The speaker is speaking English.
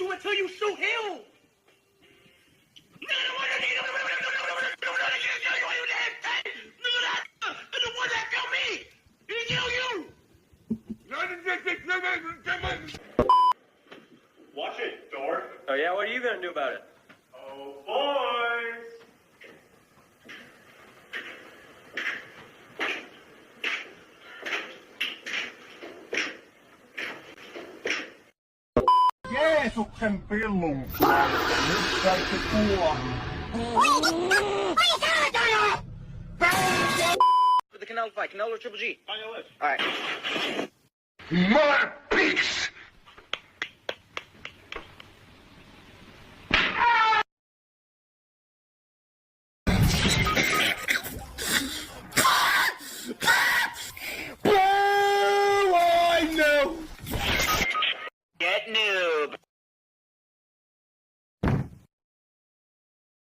you until you shoot him. The one that killed me. He killed you. Watch it, dork. Oh yeah, what are you gonna do about it? Oh, boys. Jeesuksen pillun päälle. Nyt kaikki kuohuu. For the Canelo fight, Canelo or Triple G? On your list. All right. Mother